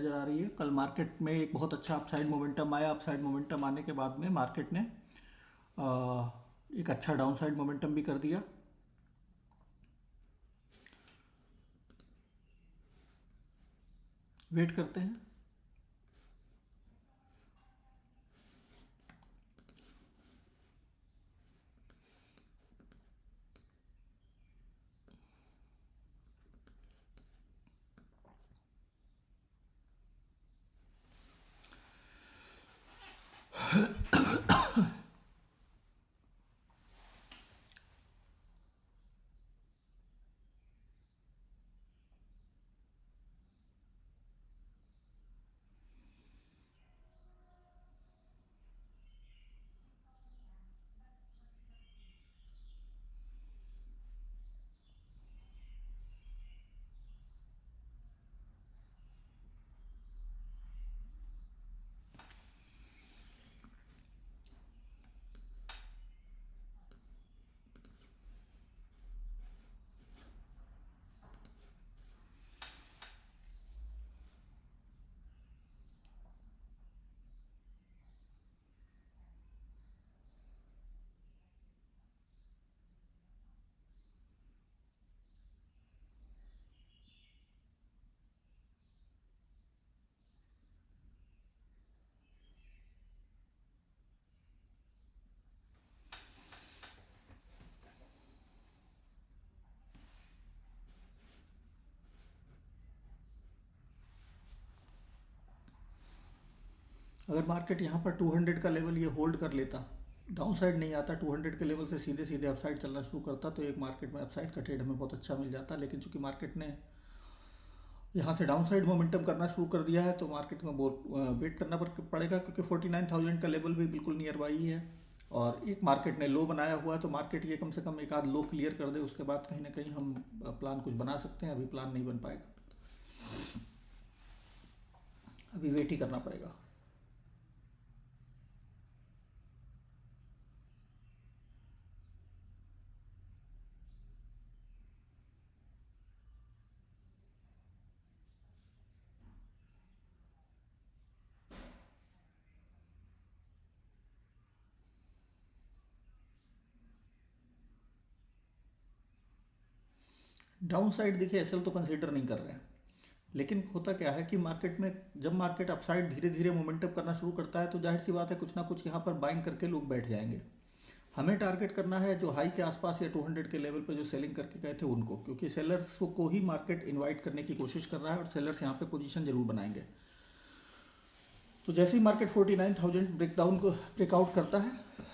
नज़र आ रही है। कल मार्केट में एक बहुत अच्छा अपसाइड मोमेंटम आया। अपसाइड मोमेंटम आने के बाद में मार्केट ने एक अच्छा डाउनसाइड मोमेंटम भी कर दिया। वेट करते हैं। अगर मार्केट यहाँ पर 200 का लेवल ये होल्ड कर लेता, डाउन साइड नहीं आता, 200 के लेवल से सीधे सीधे अपसाइड चलना शुरू करता, तो एक मार्केट में अपसाइड का ट्रेड हमें बहुत अच्छा मिल जाता। लेकिन चूंकि मार्केट ने यहाँ से डाउन साइड मोमेंटम करना शुरू कर दिया है, तो मार्केट में वेट करना पड़ेगा, क्योंकि 49,000 का लेवल भी बिल्कुल नियर बाई ही है। और एक मार्केट ने लो बनाया हुआ है, तो मार्केट ये कम से कम एक आध लो क्लियर कर दे, उसके बाद कहीं ना कहीं हम प्लान कुछ बना सकते हैं। अभी प्लान नहीं बन पाएगा, अभी वेट ही करना पड़ेगा। डाउन साइड देखिए एसएल तो कंसीडर नहीं कर रहे हैं, लेकिन होता क्या है कि मार्केट में जब मार्केट अपसाइड धीरे धीरे मोमेंटम करना शुरू करता है, तो जाहिर सी बात है कुछ ना कुछ यहाँ पर बाइंग करके लोग बैठ जाएंगे। हमें टारगेट करना है जो हाई के आसपास या 200 के लेवल पे जो सेलिंग करके गए थे उनको, क्योंकि सेलर्स को ही मार्केट इनवाइट करने की कोशिश कर रहा है और सेलर्स यहाँ पे पोजीशन जरूर बनाएंगे। तो जैसे ही मार्केट 49,000 ब्रेकडाउन को ब्रेकआउट करता है,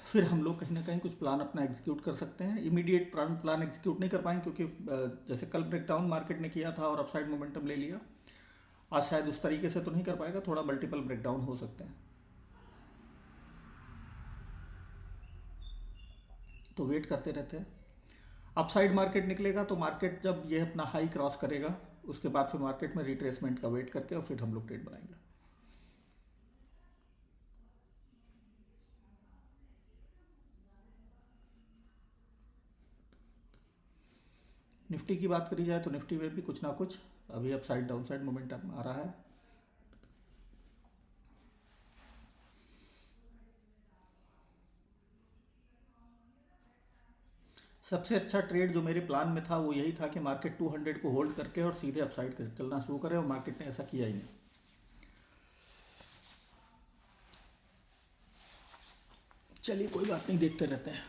फिर हम लोग कहीं ना कहीं कुछ प्लान अपना एग्जीक्यूट कर सकते हैं। इमीडिएट प्लान एग्जीक्यूट नहीं कर पाएंगे, क्योंकि जैसे कल ब्रेकडाउन मार्केट ने किया था और अपसाइड मोमेंटम ले लिया, आज शायद उस तरीके से तो नहीं कर पाएगा, थोड़ा मल्टीपल ब्रेकडाउन हो सकते हैं। तो वेट करते रहते हैं। अपसाइड मार्केट निकलेगा तो मार्केट जब ये अपना हाई क्रॉस करेगा, उसके बाद फिर मार्केट में रिट्रेसमेंट का वेट करके और फिर हम लोग ट्रेड बनाएंगे। निफ्टी की बात करी जाए तो निफ्टी में भी कुछ ना कुछ अभी अपसाइड डाउनसाइड मोमेंटम आ रहा है। सबसे अच्छा ट्रेड जो मेरे प्लान में था वो यही था कि मार्केट 200 को होल्ड करके और सीधे अपसाइड चलना शुरू करे, और मार्केट ने ऐसा किया ही नहीं। चलिए कोई बात नहीं, देखते रहते हैं।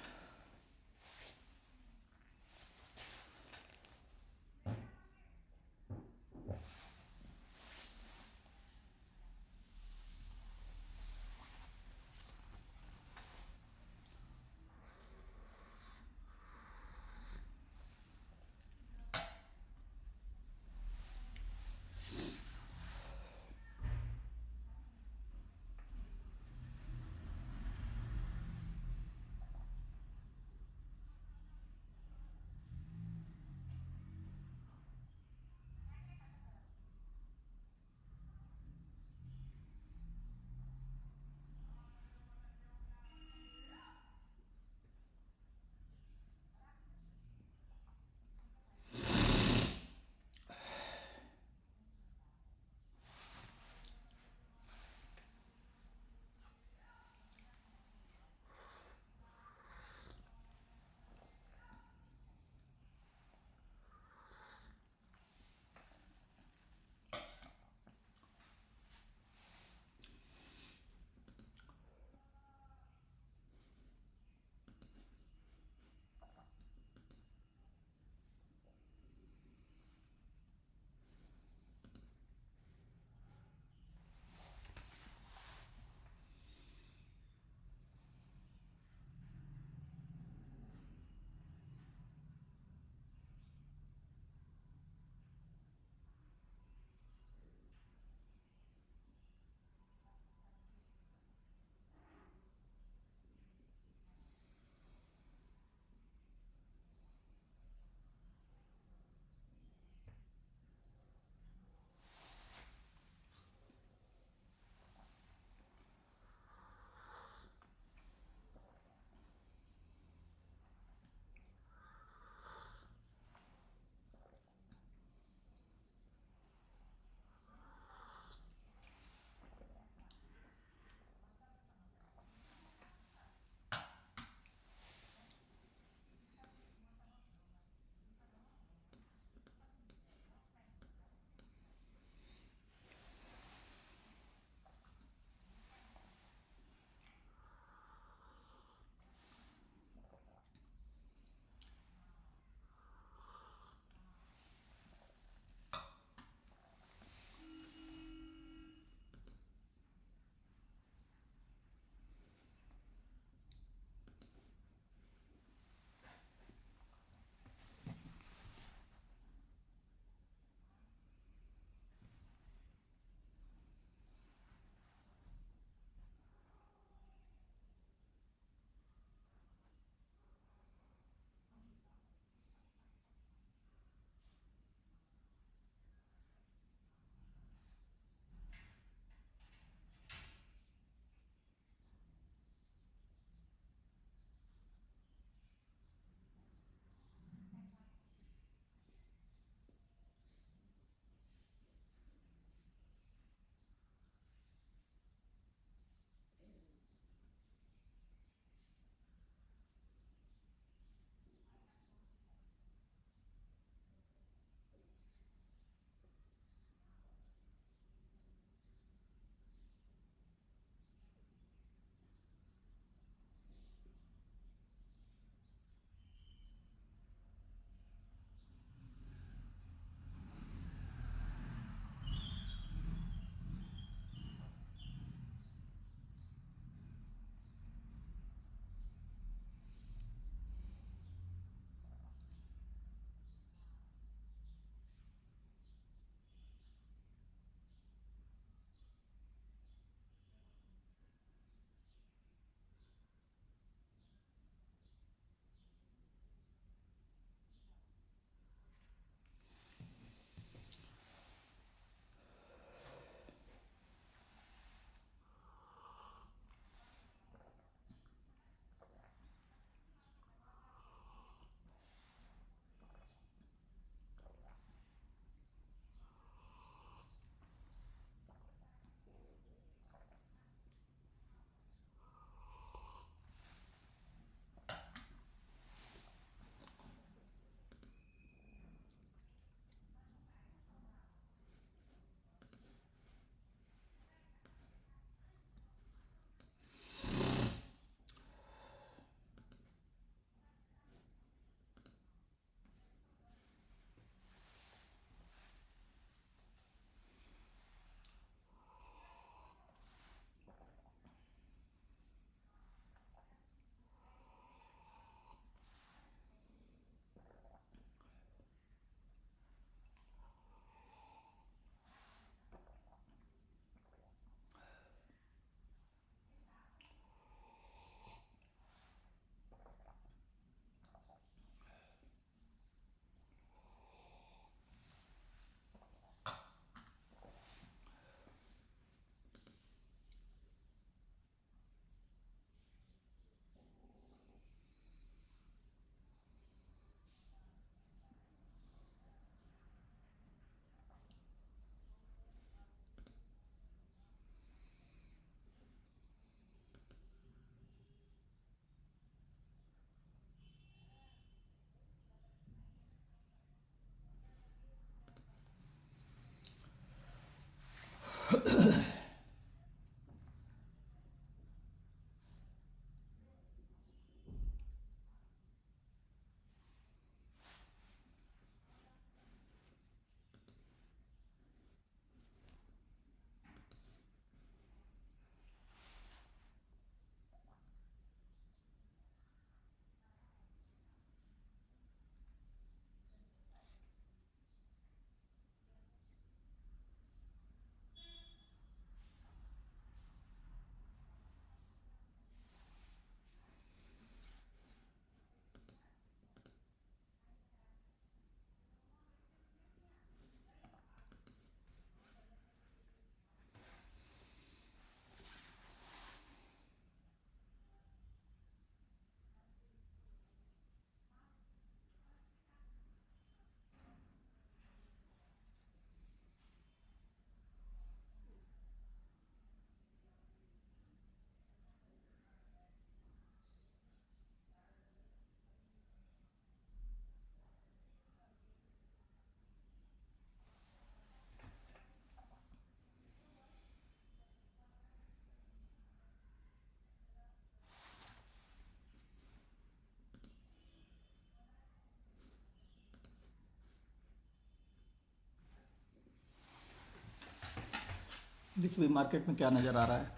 देखिए भाई मार्केट में क्या नज़र आ रहा है।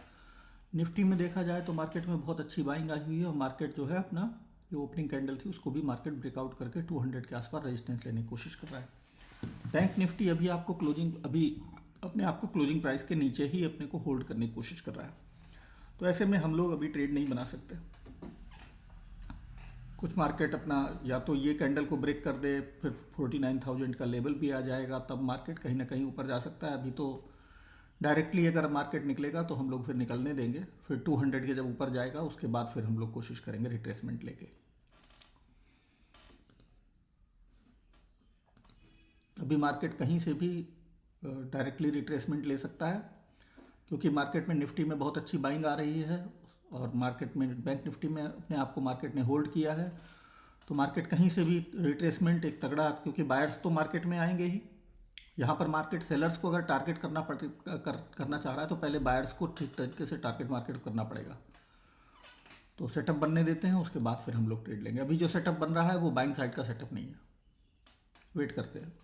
निफ्टी में देखा जाए तो मार्केट में बहुत अच्छी बाइंग आई हुई है और मार्केट जो है अपना जो ओपनिंग कैंडल थी उसको भी मार्केट ब्रेकआउट करके 200 के आसपास रेजिस्टेंस लेने की कोशिश कर रहा है। बैंक निफ्टी अभी आपको क्लोजिंग अभी अपने आप को क्लोजिंग प्राइस के नीचे ही अपने को होल्ड करने की कोशिश कर रहा है। तो ऐसे में हम लोग अभी ट्रेड नहीं बना सकते। कुछ मार्केट अपना या तो ये कैंडल को ब्रेक कर दे, फिर 49,000 का लेवल भी आ जाएगा, तब मार्केट कहीं ना कहीं ऊपर जा सकता है। अभी तो डायरेक्टली अगर मार्केट निकलेगा तो हम लोग फिर निकलने देंगे, फिर 200 के जब ऊपर जाएगा उसके बाद फिर हम लोग कोशिश करेंगे रिट्रेसमेंट लेके। अभी मार्केट कहीं से भी डायरेक्टली रिट्रेसमेंट ले सकता है, क्योंकि मार्केट में निफ्टी में बहुत अच्छी बाइंग आ रही है और मार्केट में बैंक निफ्टी में अपने आप को मार्केट ने होल्ड किया है। तो मार्केट कहीं से भी रिट्रेसमेंट एक तगड़ा, क्योंकि बायर्स तो मार्केट में आएंगे ही। यहाँ पर मार्केट सेलर्स को अगर टारगेट करना चाह रहा है तो पहले बायर्स को ठीक तरीके से टारगेट मार्केट करना पड़ेगा। तो सेटअप बनने देते हैं, उसके बाद फिर हम लोग ट्रेड लेंगे। अभी जो सेटअप बन रहा है वो बाइंग साइड का सेटअप नहीं है, वेट करते हैं।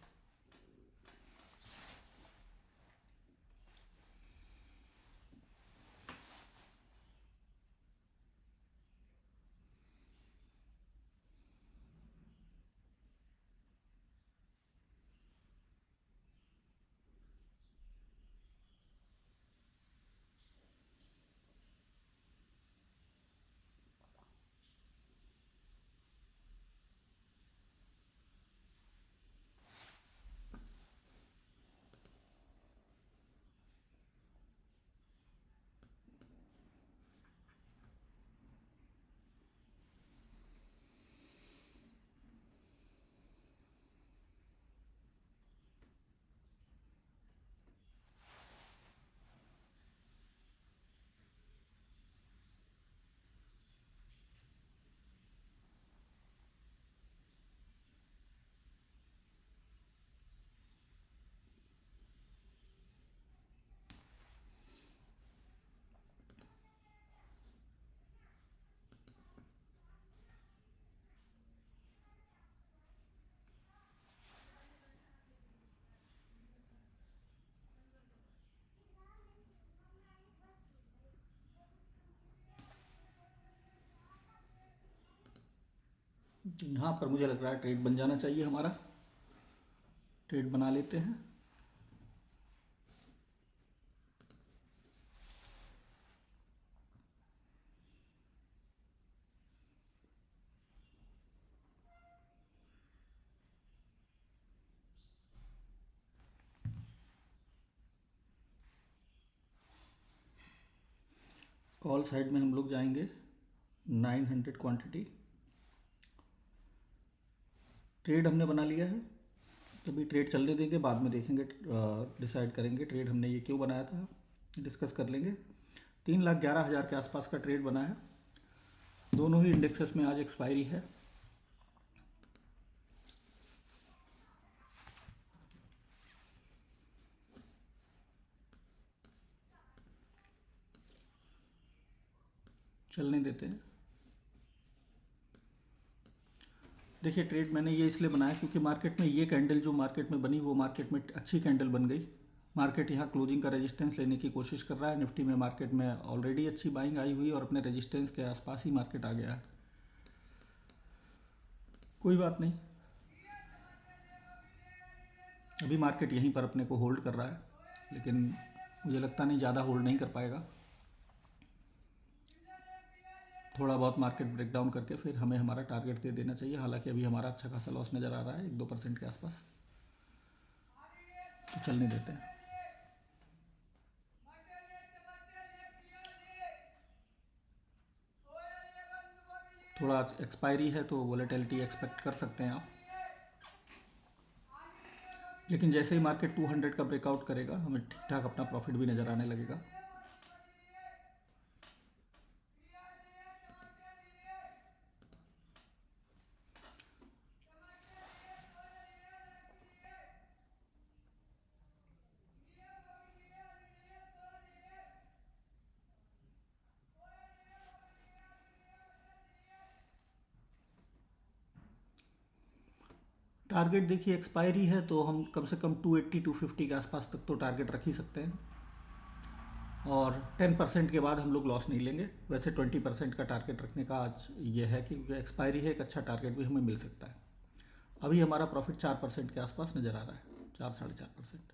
यहाँ पर मुझे लग रहा है ट्रेड बन जाना चाहिए हमारा। ट्रेड बना लेते हैं। कॉल साइड में हम लोग जाएंगे 900 क्वांटिटी। ट्रेड हमने बना लिया है, तभी ट्रेड चलने देंगे, बाद में देखेंगे, डिसाइड करेंगे ट्रेड हमने ये क्यों बनाया था, डिस्कस कर लेंगे। 3,11,000 के आसपास का ट्रेड बना है। दोनों ही इंडेक्सेस में आज एक्सपायरी है। चलने देते हैं। देखिए ट्रेड मैंने ये इसलिए बनाया क्योंकि मार्केट में ये कैंडल जो मार्केट में बनी वो मार्केट में अच्छी कैंडल बन गई। मार्केट यहाँ क्लोजिंग का रेजिस्टेंस लेने की कोशिश कर रहा है। निफ्टी में मार्केट में ऑलरेडी अच्छी बाइंग आई हुई और अपने रेजिस्टेंस के आसपास ही मार्केट आ गया है। कोई बात नहीं, अभी मार्केट यहीं पर अपने को होल्ड कर रहा है, लेकिन मुझे लगता नहीं ज़्यादा होल्ड नहीं कर पाएगा। थोड़ा बहुत मार्केट ब्रेकडाउन करके फिर हमें हमारा टारगेट दे देना चाहिए। हालांकि अभी हमारा अच्छा खासा लॉस नज़र आ रहा है 1-2% के आसपास, तो चलने देते हैं। थोड़ा एक्सपायरी है तो वोलेटिलिटी एक्सपेक्ट कर सकते हैं आप, लेकिन जैसे ही मार्केट 200 का ब्रेकआउट करेगा हमें ठीक ठाक अपना प्रॉफिट भी नज़र आने लगेगा। टारगेट देखिए एक्सपायरी है तो हम कम से कम 280-250 के आसपास तक तो टारगेट रख ही सकते हैं, और 10% के बाद हम लोग लॉस नहीं लेंगे। वैसे 20% का टारगेट रखने का आज ये है कि क्योंकि एक्सपायरी है, एक अच्छा टारगेट भी हमें मिल सकता है। अभी हमारा प्रॉफिट 4% के आसपास नज़र आ रहा है, 4-4.5%।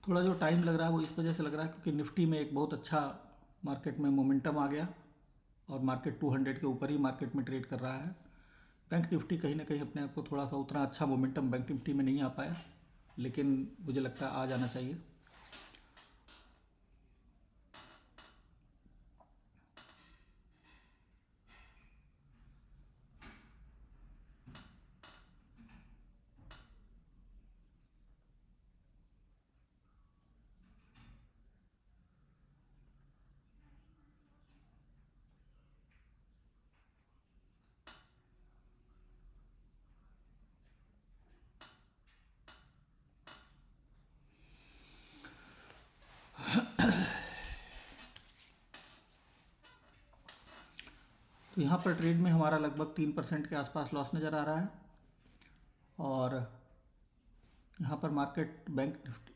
थोड़ा जो टाइम लग रहा है वो इस वजह से लग रहा है क्योंकि निफ्टी में एक बहुत अच्छा मार्केट में मोमेंटम आ गया और मार्केट 200 के ऊपर ही मार्केट में ट्रेड कर रहा है। बैंक निफ्टी कहीं ना कहीं अपने आप को थोड़ा सा उतना अच्छा मोमेंटम बैंक निफ्टी में नहीं आ पाया, लेकिन मुझे लगता है आ जाना चाहिए। तो यहाँ पर ट्रेड में हमारा लगभग 3% के आसपास लॉस नज़र आ रहा है, और यहाँ पर मार्केट बैंक निफ्टी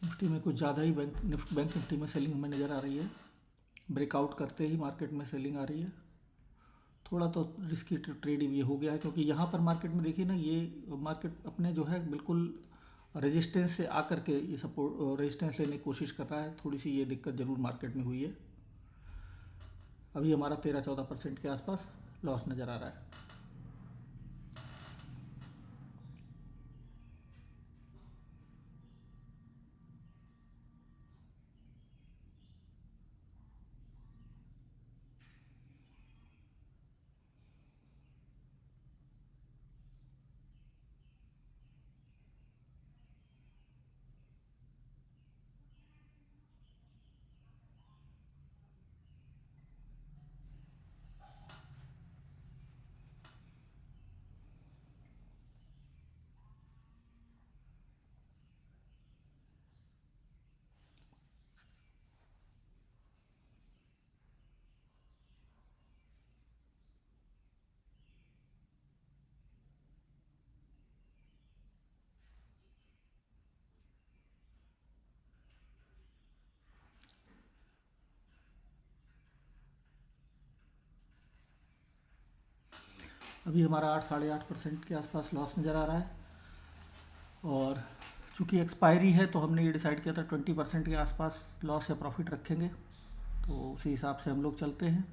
निफ्टी में कुछ ज़्यादा ही बैंक निफ्टी में सेलिंग हमें नज़र आ रही है। ब्रेकआउट करते ही मार्केट में सेलिंग आ रही है। थोड़ा तो रिस्की ट्रेड ये हो गया है क्योंकि यहाँ पर मार्केट में देखिए ना, ये मार्केट अपने जो है बिल्कुल रेजिस्टेंस से आकर के ये सपोर्ट रेजिस्टेंस लेने की कोशिश कर रहा है। थोड़ी सी ये दिक्कत ज़रूर मार्केट में हुई है। अभी हमारा 13-14% के आसपास लॉस नज़र आ रहा है। अभी हमारा 8-8.5% के आसपास लॉस नज़र आ रहा है, और चूँकि एक्सपायरी है तो हमने ये डिसाइड किया था 20% के आसपास लॉस या प्रॉफिट रखेंगे। तो उसी हिसाब से हम लोग चलते हैं,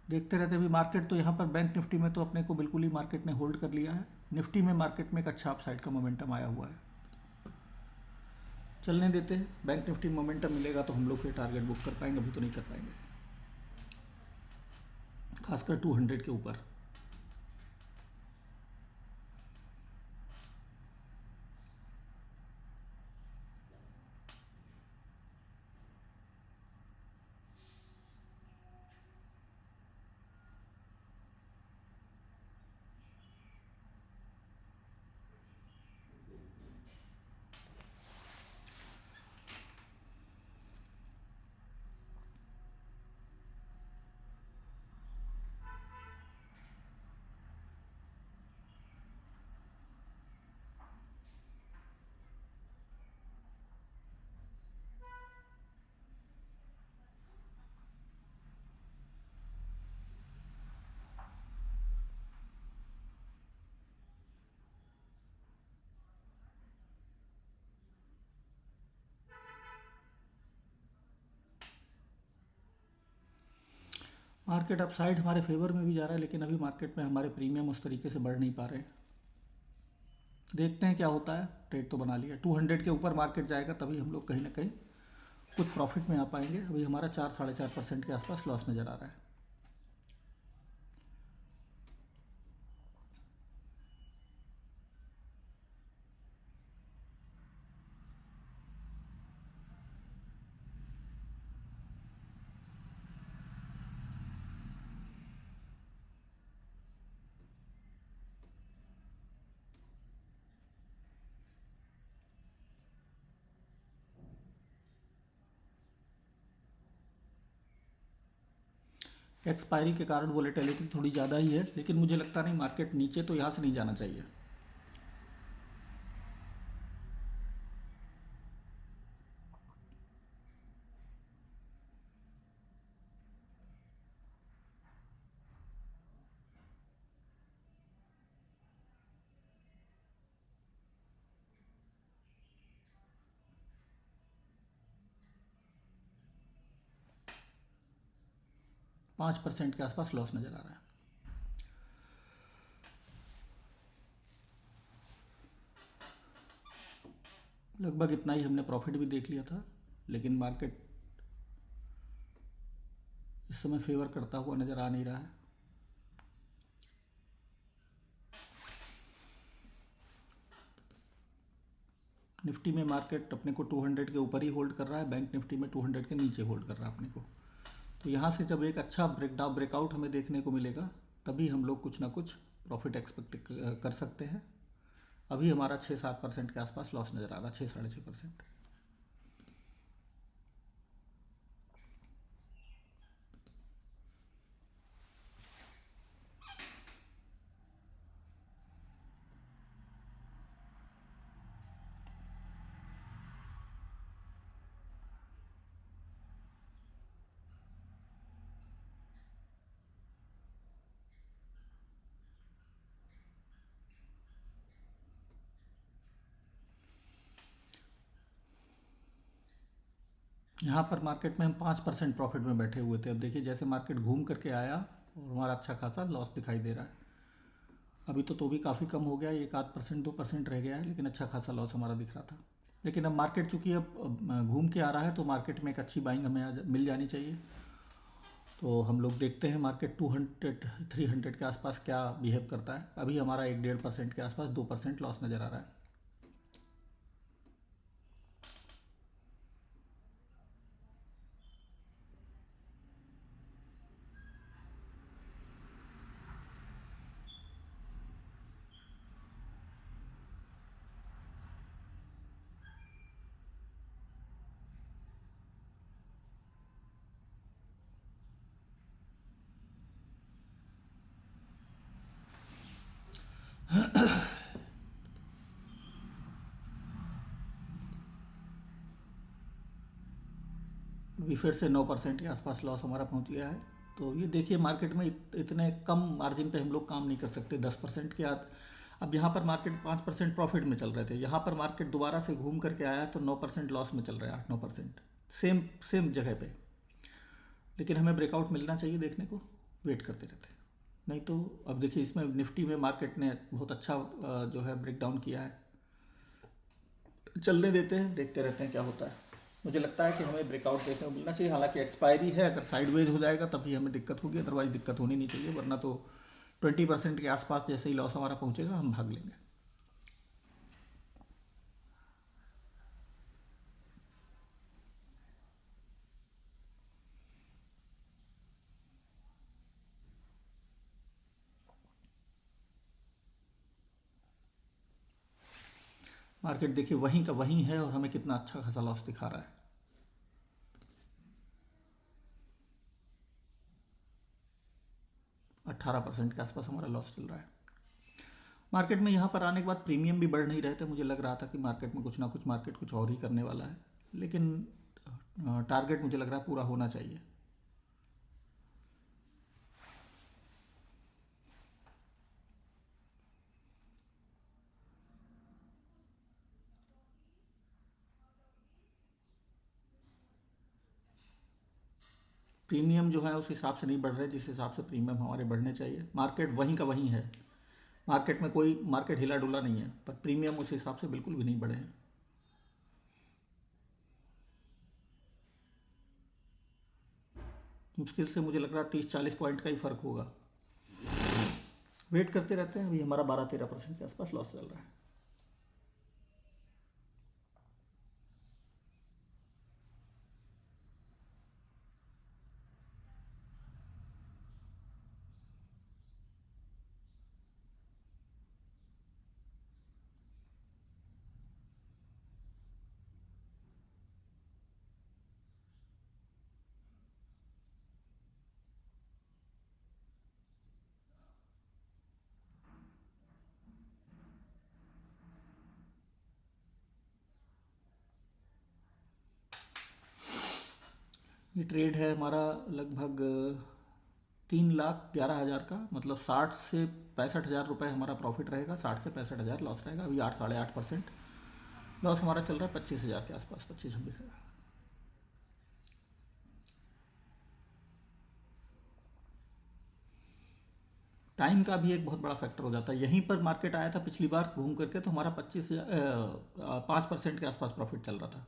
देखते रहते हैं। अभी मार्केट तो यहाँ पर बैंक निफ्टी में तो अपने को बिल्कुल ही मार्केट ने होल्ड कर लिया है। निफ्टी में मार्केट में एक अच्छा अपसाइड का मोमेंटम आया हुआ है, चलने देते हैं। बैंक निफ्टी मोमेंटम मिलेगा तो हम लोग फिर टारगेट बुक कर पाएंगे, अभी तो नहीं कर पाएंगे, खासकर 200 के ऊपर। मार्केट अपसाइड हमारे फेवर में भी जा रहा है, लेकिन अभी मार्केट में हमारे प्रीमियम उस तरीके से बढ़ नहीं पा रहे। देखते हैं क्या होता है। ट्रेड तो बना लिया, 200 के ऊपर मार्केट जाएगा तभी हम लोग कहीं ना कहीं कुछ प्रॉफिट में आ पाएंगे। अभी हमारा 4-4.5% के आसपास लॉस नज़र आ रहा है। 'एक्सपायरी के कारण वोलेटिलिटी थोड़ी ज़्यादा ही है, लेकिन मुझे लगता नहीं मार्केट नीचे तो यहाँ से नहीं जाना चाहिए। पाँच परसेंट के आसपास लॉस नज़र आ रहा है। लगभग इतना ही हमने प्रॉफिट भी देख लिया था, लेकिन मार्केट इस समय फेवर करता हुआ नज़र आ नहीं रहा है। निफ्टी में मार्केट अपने को 200 के ऊपर ही होल्ड कर रहा है, बैंक निफ्टी में 200 के नीचे होल्ड कर रहा है अपने को। तो यहाँ से जब एक अच्छा ब्रेकआउट हमें देखने को मिलेगा, तभी हम लोग कुछ ना कुछ प्रॉफिट एक्सपेक्ट कर सकते हैं। अभी हमारा 6-7% के आसपास लॉस नज़र आ रहा है, 6-6.5%। यहाँ पर मार्केट में हम 5% प्रॉफिट में बैठे हुए थे। अब देखिए जैसे मार्केट घूम करके आया और हमारा अच्छा खासा लॉस दिखाई दे रहा है। अभी तो भी काफ़ी कम हो गया, 1-8%, 2% रह गया है, लेकिन अच्छा खासा लॉस हमारा दिख रहा था। लेकिन अब मार्केट चूँकि अब घूम के आ रहा है, तो मार्केट में एक अच्छी बाइंग हमें मिल जानी चाहिए। तो हम लोग देखते हैं मार्केट 200-300 के आसपास क्या बिहेव करता है। अभी हमारा 1-1.5% के आसपास 2% लॉस नज़र आ रहा है। अभी फिर से 9% के आसपास लॉस हमारा पहुंच गया है। तो ये देखिए मार्केट में इतने कम मार्जिन पे हम लोग काम नहीं कर सकते। 10% के अब यहाँ पर मार्केट 5% प्रॉफिट में चल रहे थे, यहाँ पर मार्केट दोबारा से घूम करके आया तो 9% लॉस में चल रहा है, 8-9%, सेम सेम जगह पे। लेकिन हमें ब्रेकआउट मिलना चाहिए, देखने को वेट करते रहते हैं। नहीं तो अब देखिए इसमें निफ्टी में मार्केट ने बहुत अच्छा जो है ब्रेक डाउन किया है। चलने देते हैं, देखते रहते हैं क्या होता है। मुझे लगता है कि हमें ब्रेकआउट देखने को मिलना चाहिए, हालांकि एक्सपायरी है, अगर साइडवेज हो जाएगा तभी हमें दिक्कत होगी, अदरवाइज दिक्कत होनी नहीं चाहिए, वरना तो 20% के आसपास जैसे ही लॉस हमारा पहुंचेगा हम भाग लेंगे। मार्केट देखिए वहीं का वहीं है और हमें कितना अच्छा खासा लॉस दिखा रहा है। 18% के आसपास हमारा लॉस चल रहा है। मार्केट में यहाँ पर आने के बाद प्रीमियम भी बढ़ नहीं रहे थे, मुझे लग रहा था कि मार्केट में कुछ ना कुछ मार्केट कुछ और ही करने वाला है, लेकिन टारगेट मुझे लग रहा है पूरा होना चाहिए। प्रीमियम जो है उस हिसाब से नहीं बढ़ रहे जिस हिसाब से प्रीमियम हमारे बढ़ने चाहिए। मार्केट वहीं का वहीं है, मार्केट में कोई मार्केट हिला डुला नहीं है, पर प्रीमियम उस हिसाब से बिल्कुल भी नहीं बढ़े हैं। मुश्किल से मुझे लग रहा है 30-40 पॉइंट का ही फर्क होगा। वेट करते रहते हैं, अभी हमारा 12-13% के आसपास लॉस चल रहा है। ये ट्रेड है हमारा लगभग 3,11,000 का, मतलब 60 से 65 हज़ार रुपये हमारा प्रॉफिट रहेगा, 60 से 65 हज़ार लॉस रहेगा। अभी 8-8.5% लॉस हमारा चल रहा है 25 हज़ार के आसपास, 25-26 हज़ार। टाइम का भी एक बहुत बड़ा फैक्टर हो जाता है। यहीं पर मार्केट आया था पिछली बार घूम करके, तो हमारा 5% के आसपास प्रॉफिट चल रहा था,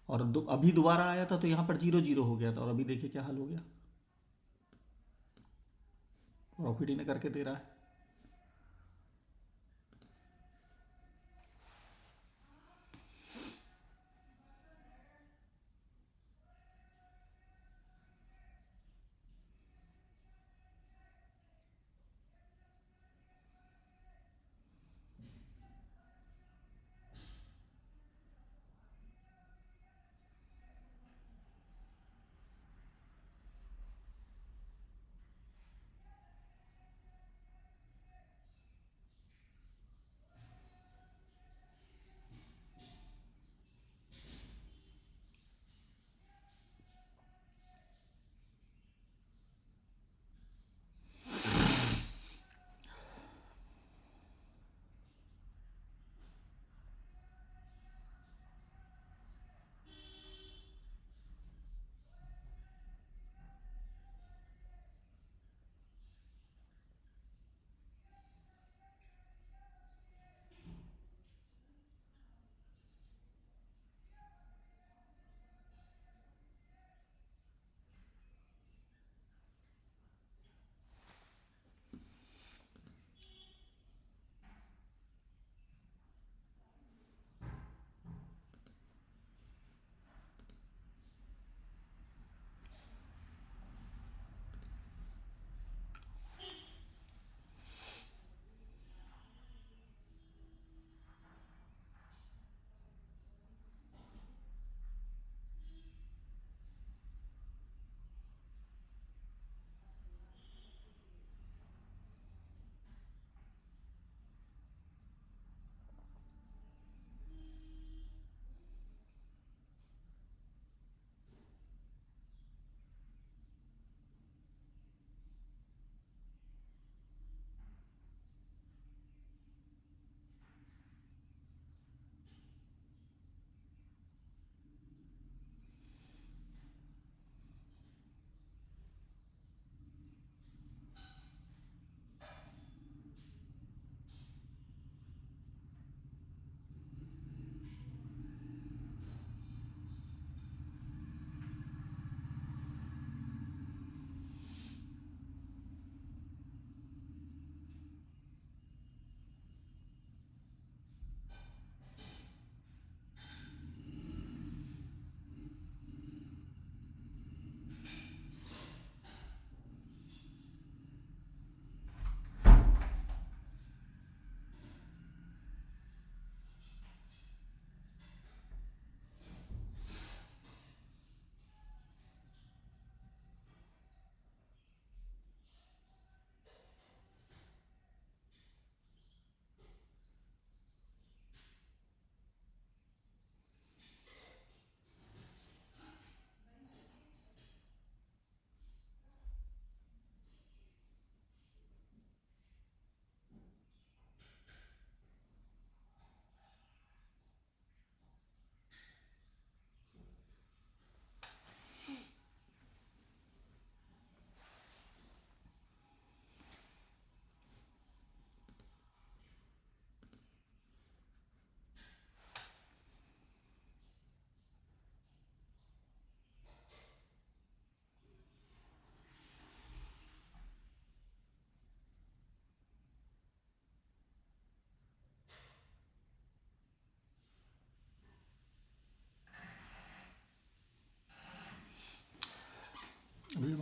और अभी दोबारा आया था तो यहाँ पर 0-0 हो गया था, और अभी देखिए क्या हाल हो गया, प्रॉफिट ही नहीं करके दे रहा है।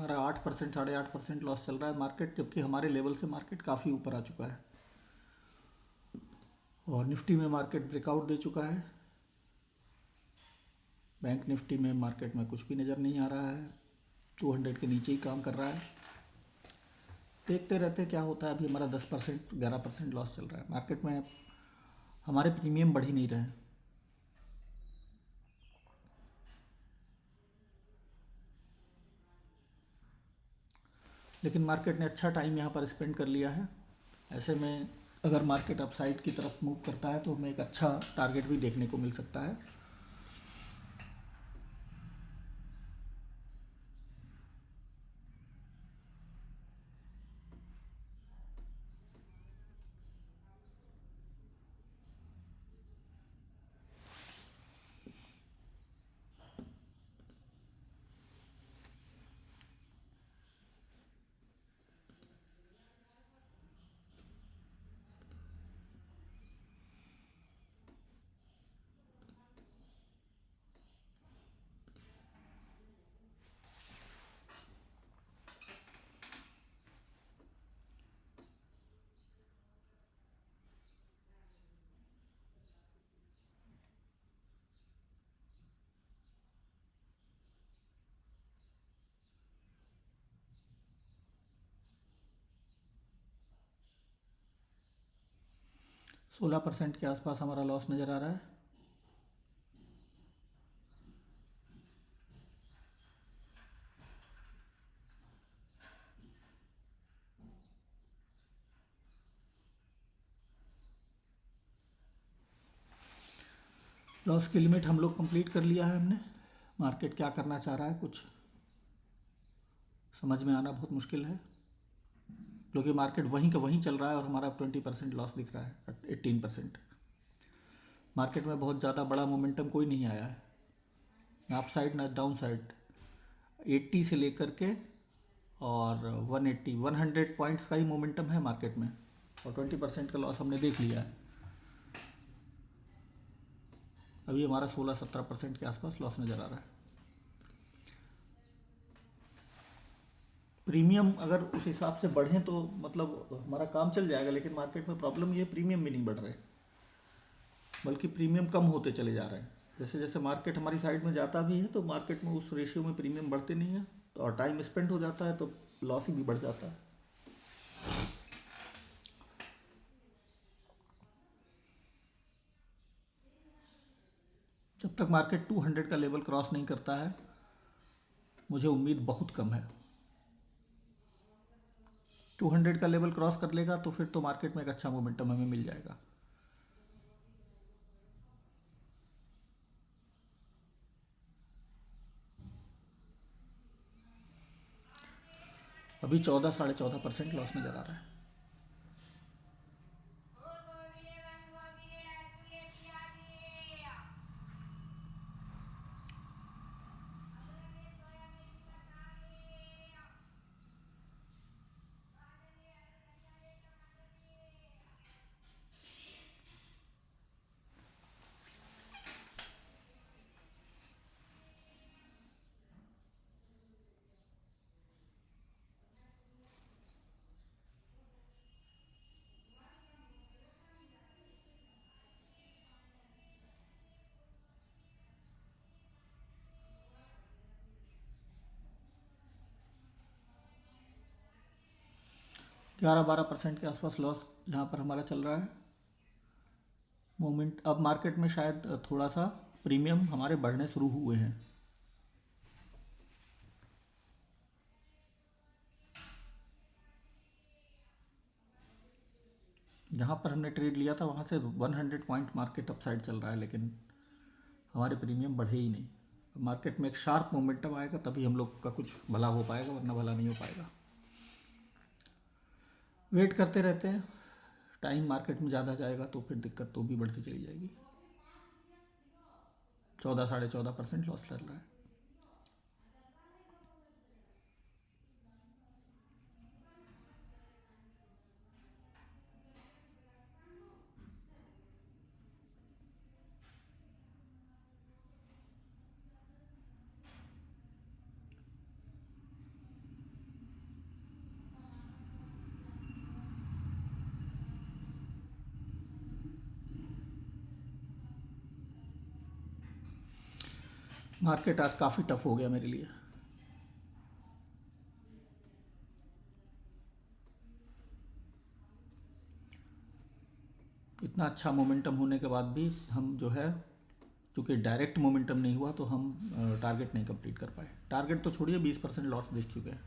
हमारा 8% 8.5% लॉस चल रहा है मार्केट, जबकि हमारे लेवल से मार्केट काफ़ी ऊपर आ चुका है। और निफ्टी में मार्केट ब्रेकआउट दे चुका है। बैंक निफ्टी में मार्केट में कुछ भी नज़र नहीं आ रहा है, 200 के नीचे ही काम कर रहा है। देखते रहते क्या होता है। अभी हमारा 10% 11% लॉस चल रहा है मार्केट में। हमारे प्रीमियम बढ़ ही नहीं रहे हैं। लेकिन मार्केट ने अच्छा टाइम यहाँ पर स्पेंड कर लिया है। ऐसे में अगर मार्केट अपसाइड की तरफ मूव करता है तो हमें एक अच्छा टारगेट भी देखने को मिल सकता है। सोलह परसेंट के आसपास हमारा लॉस नज़र आ रहा है। लॉस की लिमिट हम लोग कंप्लीट कर लिया है हमने। मार्केट क्या करना चाह रहा है कुछ समझ में आना बहुत मुश्किल है, क्योंकि मार्केट वहीं का वहीं चल रहा है और हमारा 20% लॉस दिख रहा है, 18%। मार्केट में बहुत ज़्यादा बड़ा मोमेंटम कोई नहीं आया है, ना अप साइड ना डाउन साइड। 80 से लेकर के और 180 100 पॉइंट्स का ही मोमेंटम है मार्केट में, और 20% का लॉस हमने देख लिया है। अभी हमारा 16-17% के आसपास लॉस नज़र आ रहा है। प्रीमियम अगर उस हिसाब से बढ़े तो मतलब हमारा काम चल जाएगा, लेकिन मार्केट में प्रॉब्लम ये प्रीमियम भी नहीं बढ़ रहे, बल्कि प्रीमियम कम होते चले जा रहे हैं। जैसे जैसे मार्केट हमारी साइड में जाता भी है तो मार्केट में उस रेशियो में प्रीमियम बढ़ते नहीं है, तो और टाइम स्पेंड हो जाता है तो लॉस ही भी बढ़ जाता है। जब तक मार्केट 200 का लेवल क्रॉस नहीं करता है, मुझे उम्मीद बहुत कम है। 200 का लेवल क्रॉस कर लेगा तो फिर तो मार्केट में एक अच्छा मोमेंटम हमें मिल जाएगा। अभी 14 साढ़े 14% लॉस नज़र आ रहा है। ग्यारह 12% के आसपास लॉस यहाँ पर हमारा चल रहा है। मोमेंट अब मार्केट में शायद थोड़ा सा प्रीमियम हमारे बढ़ने शुरू हुए हैं। जहाँ पर हमने ट्रेड लिया था वहाँ से 100 पॉइंट मार्केट अपसाइड चल रहा है, लेकिन हमारे प्रीमियम बढ़े ही नहीं। मार्केट में एक शार्प मोमेंटम आएगा तभी हम लोग का कुछ भला हो पाएगा, वरना भला नहीं हो पाएगा। वेट करते रहते हैं, टाइम मार्केट में ज़्यादा जाएगा तो फिर दिक्कत तो भी बढ़ती चली जाएगी। 14 साढ़े 14% लॉस चल रहा है। मार्केट आज काफ़ी टफ हो गया मेरे लिए। इतना अच्छा मोमेंटम होने के बाद भी हम जो है, क्योंकि डायरेक्ट मोमेंटम नहीं हुआ तो हम टारगेट नहीं कंप्लीट कर पाए। टारगेट तो छोड़िए, 20% लॉस देख चुके हैं।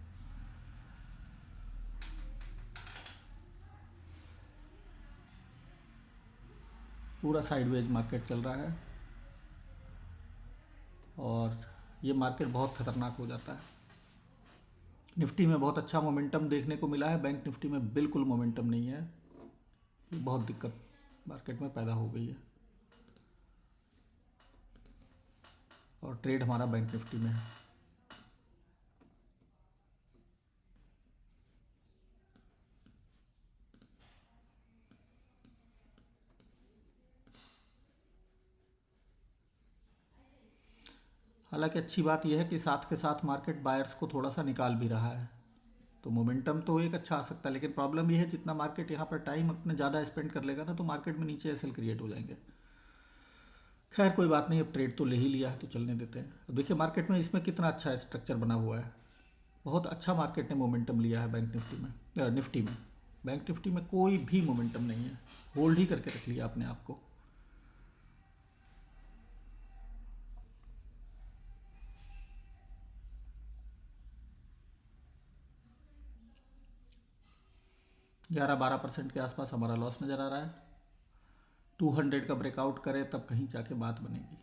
पूरा साइडवेज मार्केट चल रहा है और ये मार्केट बहुत ख़तरनाक हो जाता है। निफ्टी में बहुत अच्छा मोमेंटम देखने को मिला है, बैंक निफ्टी में बिल्कुल मोमेंटम नहीं है। ये बहुत दिक्कत मार्केट में पैदा हो गई है और ट्रेड हमारा बैंक निफ्टी में है। हालांकि अच्छी बात यह है कि साथ के साथ मार्केट बायर्स को थोड़ा सा निकाल भी रहा है, तो मोमेंटम तो एक अच्छा आ सकता है। लेकिन प्रॉब्लम यह है, जितना मार्केट यहाँ पर टाइम अपने ज़्यादा स्पेंड कर लेगा ना, तो मार्केट में नीचे एसएल क्रिएट हो जाएंगे। खैर कोई बात नहीं, अब ट्रेड तो ले ही लिया है तो चलने देते हैं। अब देखिए मार्केट में इसमें कितना अच्छा स्ट्रक्चर बना हुआ है। बहुत अच्छा मार्केट ने मोमेंटम लिया है बैंक निफ्टी में, निफ्टी में। बैंक निफ्टी में कोई भी मोमेंटम नहीं है, होल्ड ही करके रख लिया अपने आप को। ग्यारह 12% के आसपास हमारा लॉस नज़र आ रहा है। 200 का ब्रेकआउट करे तब कहीं जाके बात बनेगी।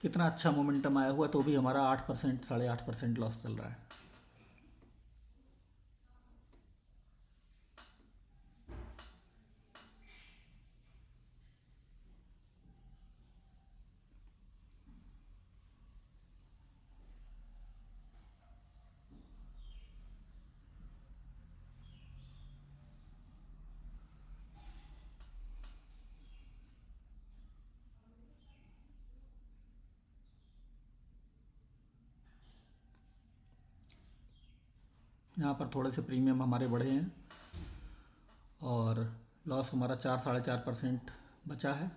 कितना अच्छा मोमेंटम आया हुआ तो भी हमारा 8%, 8.5% लॉस चल रहा है। यहाँ पर थोड़े से प्रीमियम हमारे बढ़े हैं और लॉस हमारा 4-4.5% बचा है।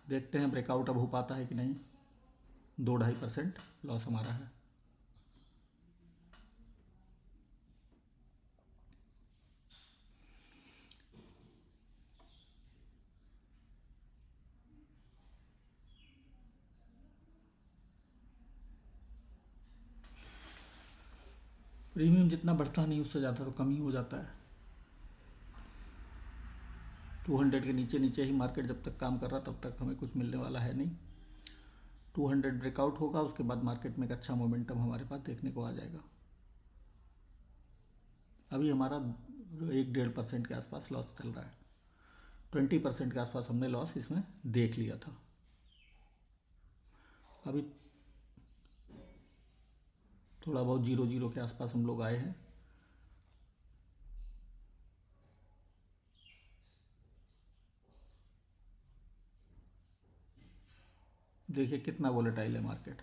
देखते हैं ब्रेकआउट अब हो पाता है कि नहीं। 2-2.5% लॉस हमारा है। प्रीमियम जितना बढ़ता नहीं उससे ज़्यादा तो कम ही हो जाता है। 200 के नीचे नीचे ही मार्केट जब तक काम कर रहा तब तक हमें कुछ मिलने वाला है नहीं। 200 ब्रेकआउट होगा, उसके बाद मार्केट में एक अच्छा मोमेंटम हमारे पास देखने को आ जाएगा। अभी हमारा 1-1.5% के आसपास लॉस चल रहा है। 20% के आसपास हमने लॉस इसमें देख लिया था। अभी थोड़ा बहुत 0-0 के आसपास हम लोग आए हैं। देखिए कितना वोलेटाइल है मार्केट।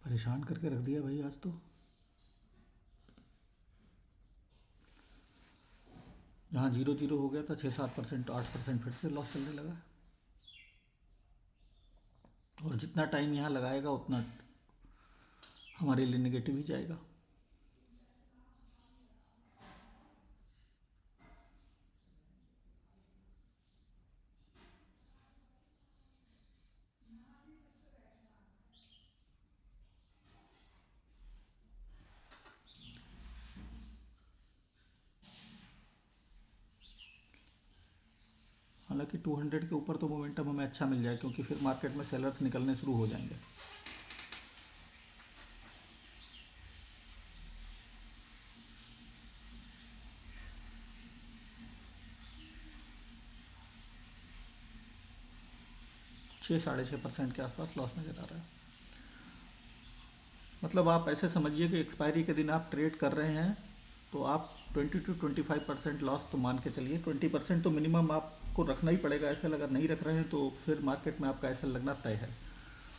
परेशान करके रख दिया भाई आज तो। जहाँ 0-0 हो गया था 6-7%, 8% फिर से लॉस चलने लगा। और जितना टाइम यहाँ लगाएगा उतना हमारे लिए नेगेटिव ही जाएगा। हालांकि 200 के ऊपर तो मोमेंटम हमें अच्छा मिल जाए, क्योंकि फिर मार्केट में सेलर्स निकलने शुरू हो जाएंगे। 6-6.5% के आसपास लॉस नज़र आ रहा है। मतलब आप ऐसे समझिए कि एक्सपायरी के दिन आप ट्रेड कर रहे हैं तो आप 20 to 25% लॉस तो मान के चलिए, 20% तो मिनिमम आपको रखना ही पड़ेगा एसएल। अगर नहीं रख रहे हैं तो फिर मार्केट में आपका एसएल लगना तय है,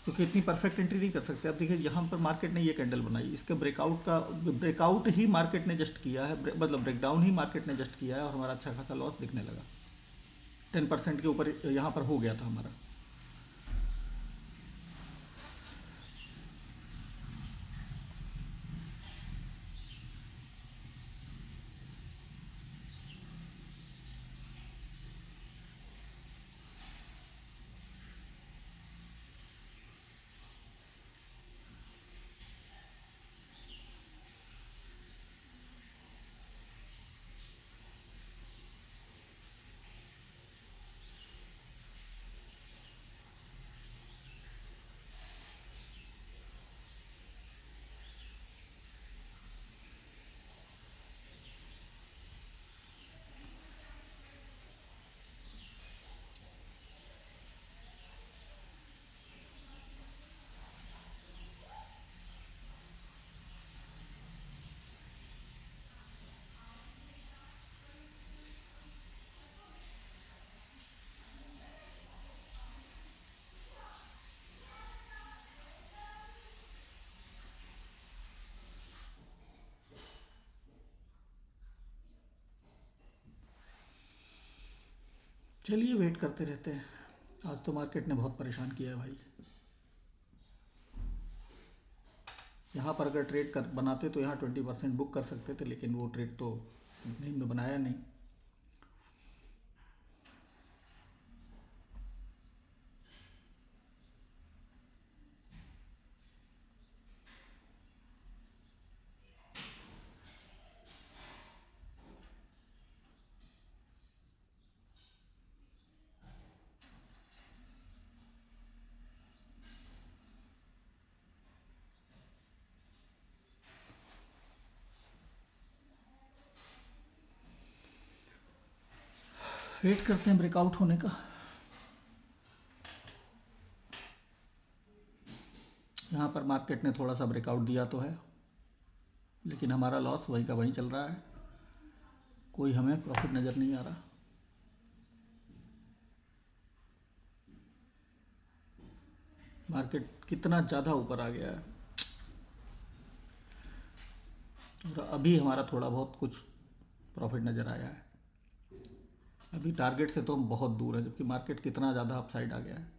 क्योंकि इतनी परफेक्ट एंट्री नहीं कर सकते। अब देखिए यहाँ पर मार्केट ने ये कैंडल बनाई, इसके ब्रेकआउट ही मार्केट ने जस्ट किया है, मतलब ब्रेकडाउन ही मार्केट ने जस्ट किया है, और हमारा अच्छा खासा लॉस दिखने लगा। 10% के ऊपर यहाँ पर हो गया था हमारा। चलिए वेट करते रहते हैं। आज तो मार्केट ने बहुत परेशान किया है भाई। यहाँ पर अगर ट्रेड कर बनाते तो यहाँ 20% बुक कर सकते थे, लेकिन वो ट्रेड तो नहीं बनाया नहीं। वेट करते हैं ब्रेकआउट होने का। यहाँ पर मार्केट ने थोड़ा सा ब्रेकआउट दिया तो है, लेकिन हमारा लॉस वहीं का वहीं चल रहा है, कोई हमें प्रॉफिट नज़र नहीं आ रहा। मार्केट कितना ज़्यादा ऊपर आ गया है, और अभी हमारा थोड़ा बहुत कुछ प्रॉफिट नज़र आया है। अभी टारगेट से तो हम बहुत दूर है, जबकि मार्केट कितना ज़्यादा अपसाइड आ गया है।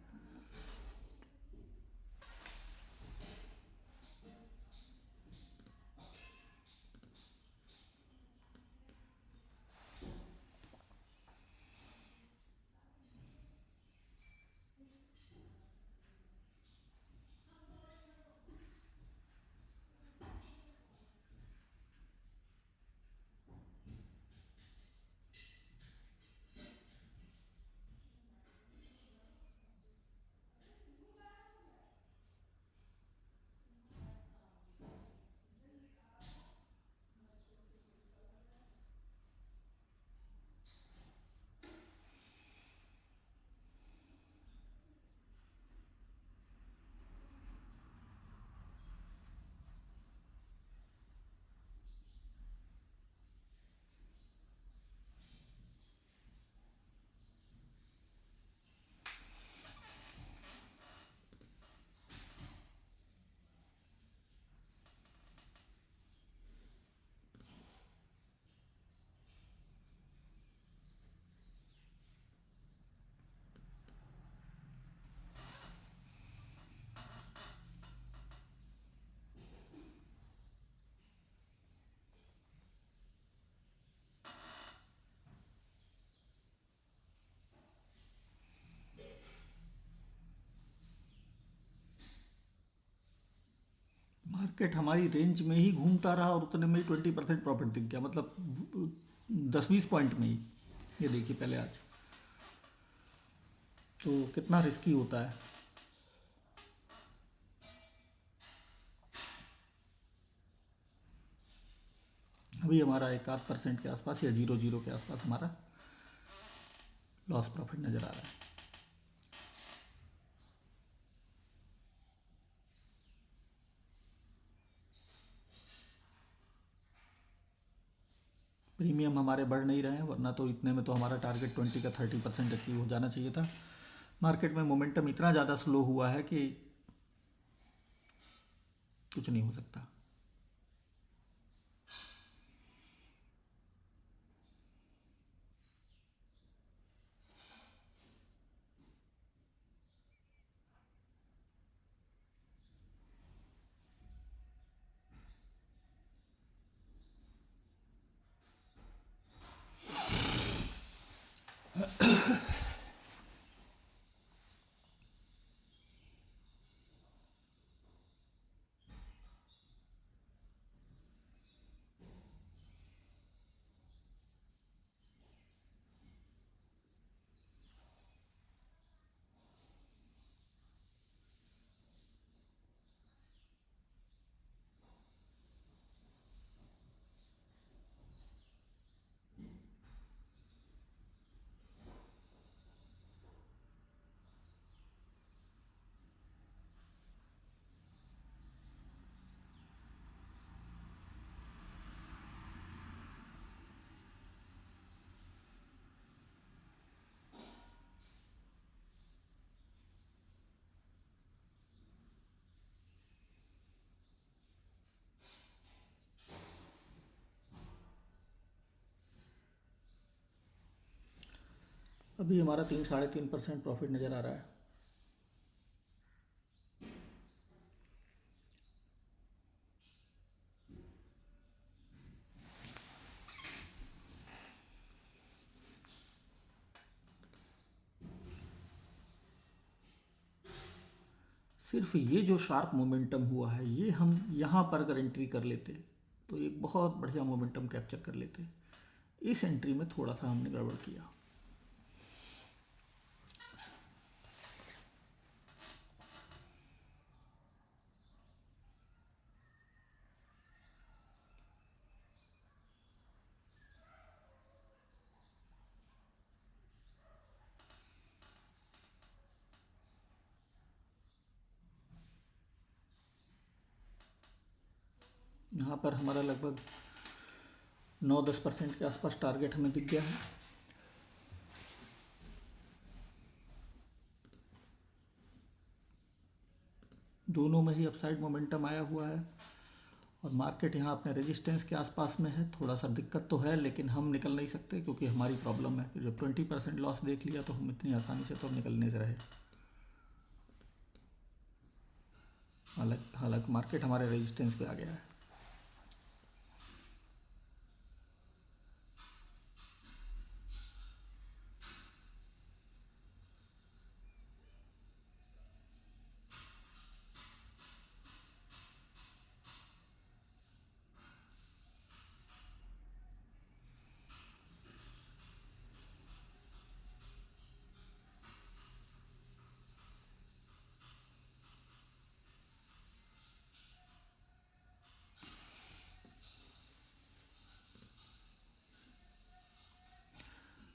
मार्केट हमारी रेंज में ही घूमता रहा और उतने में ही 20% प्रॉफिट दिख गया, मतलब 10-20 पॉइंट में ही। ये देखिए पहले आज तो कितना रिस्की होता है। अभी हमारा 1-8% के आसपास या 0.0 के आसपास हमारा लॉस प्रॉफिट नज़र आ रहा है। मोमेंटम हमारे बढ़ नहीं रहे हैं, वरना तो इतने में तो हमारा टारगेट 20 का 30% अचीव हो जाना चाहिए था। मार्केट में मोमेंटम इतना ज़्यादा स्लो हुआ है कि कुछ नहीं हो सकता। अभी हमारा 3 साढ़े 3% प्रॉफिट नज़र आ रहा है। सिर्फ ये जो शार्प मोमेंटम हुआ है, ये हम यहाँ पर अगर एंट्री कर लेते तो एक बहुत बढ़िया मोमेंटम कैप्चर कर लेते। इस एंट्री में थोड़ा सा हमने गड़बड़ किया। यहाँ पर हमारा लगभग 9-10% के आसपास टारगेट हमें दिख गया है। दोनों में ही अपसाइड मोमेंटम आया हुआ है और मार्केट यहाँ अपने रेजिस्टेंस के आसपास में है। थोड़ा सा दिक्कत तो है, लेकिन हम निकल नहीं सकते क्योंकि हमारी प्रॉब्लम है कि जब 20% लॉस देख लिया तो हम इतनी आसानी से तो निकलने से रहे। हालांकि मार्केट हमारे रेजिस्टेंस पे आ गया है।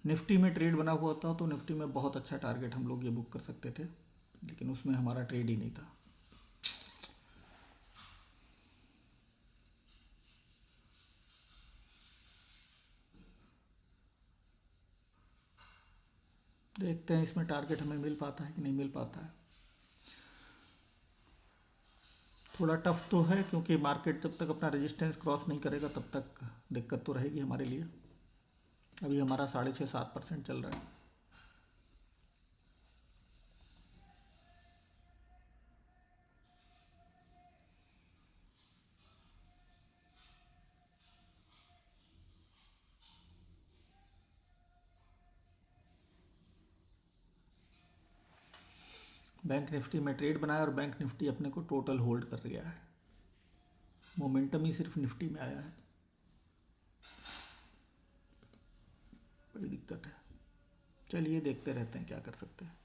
निफ्टी में ट्रेड बना हुआ होता तो निफ्टी में बहुत अच्छा टारगेट हम लोग ये बुक कर सकते थे, लेकिन उसमें हमारा ट्रेड ही नहीं था। देखते हैं इसमें टारगेट हमें मिल पाता है कि नहीं मिल पाता है। थोड़ा टफ तो है क्योंकि मार्केट जब तक अपना रेजिस्टेंस क्रॉस नहीं करेगा तब तक दिक्कत तो रहेगी हमारे लिए। अभी हमारा 6.5-7% चल रहा है। बैंक निफ्टी में ट्रेड बनाया और बैंक निफ्टी अपने को टोटल होल्ड कर लिया है। मोमेंटम ही सिर्फ निफ्टी में आया है, बड़ी दिक्कत है। चलिए देखते रहते हैं क्या कर सकते हैं।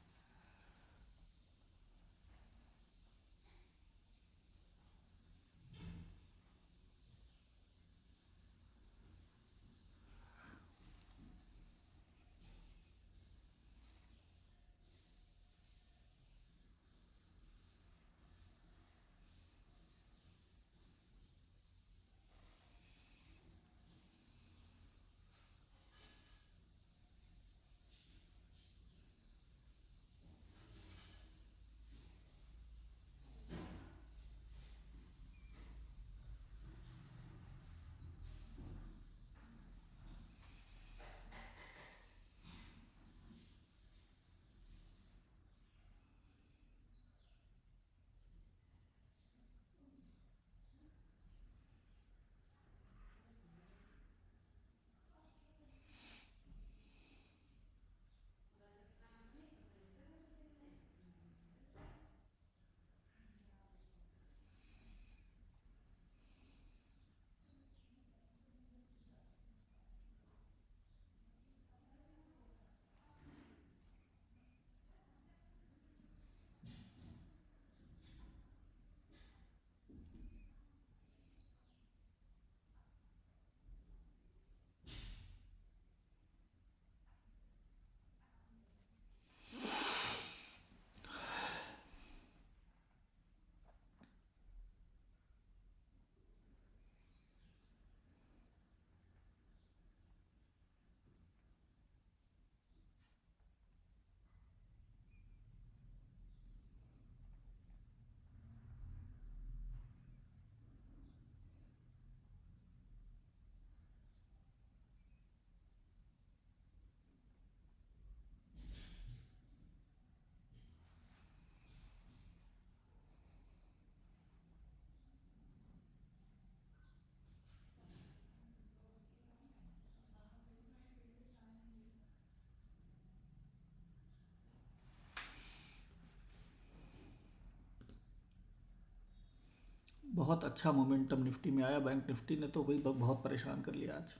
बहुत अच्छा मोमेंटम निफ्टी में आया। बैंक निफ्टी ने तो भाई बहुत परेशान कर लिया आज।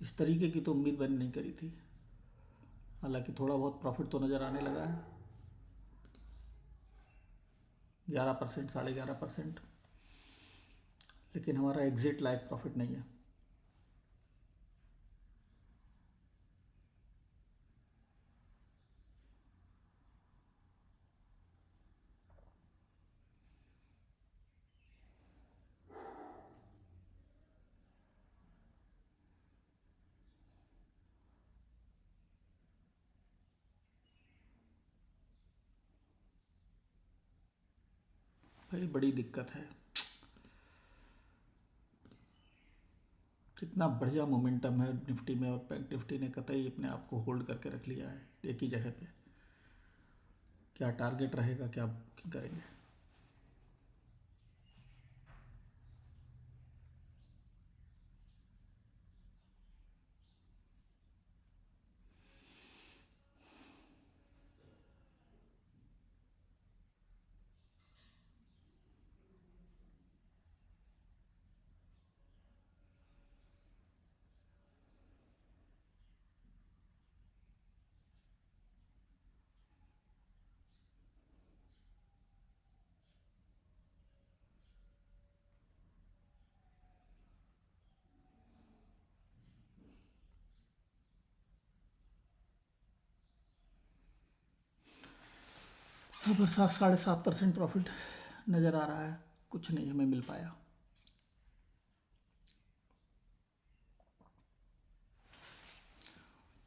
इस तरीके की तो उम्मीद मैंने नहीं करी थी। हालांकि थोड़ा बहुत प्रॉफिट तो नज़र आने लगा है, 11%, 11.5%, लेकिन हमारा एग्जिट लायक प्रॉफिट नहीं है। भाई बड़ी दिक्कत है। कितना बढ़िया मोमेंटम है निफ्टी में, और बैंक निफ्टी ने कतई अपने आप को होल्ड करके रख लिया है एक ही जगह पे। क्या टारगेट रहेगा, क्या करेंगे? ऊपर 7, 7.5% प्रॉफिट नज़र आ रहा है, कुछ नहीं हमें मिल पाया।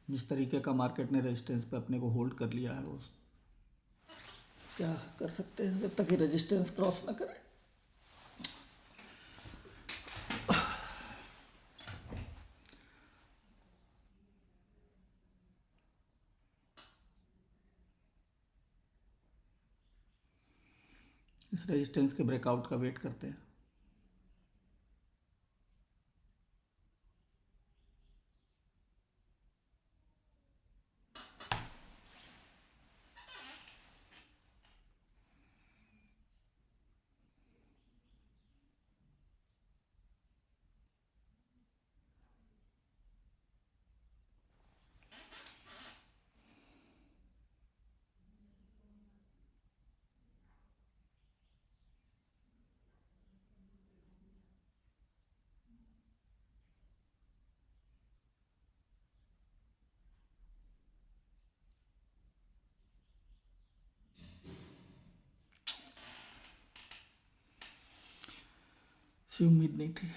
जिस तरीके का मार्केट ने रेजिस्टेंस पे अपने को होल्ड कर लिया है, वो क्या कर सकते हैं जब तक ये रेजिस्टेंस क्रॉस ना करे। इस रेजिस्टेंस के ब्रेकआउट का वेट करते हैं। सी उम्मीद नहीं थी।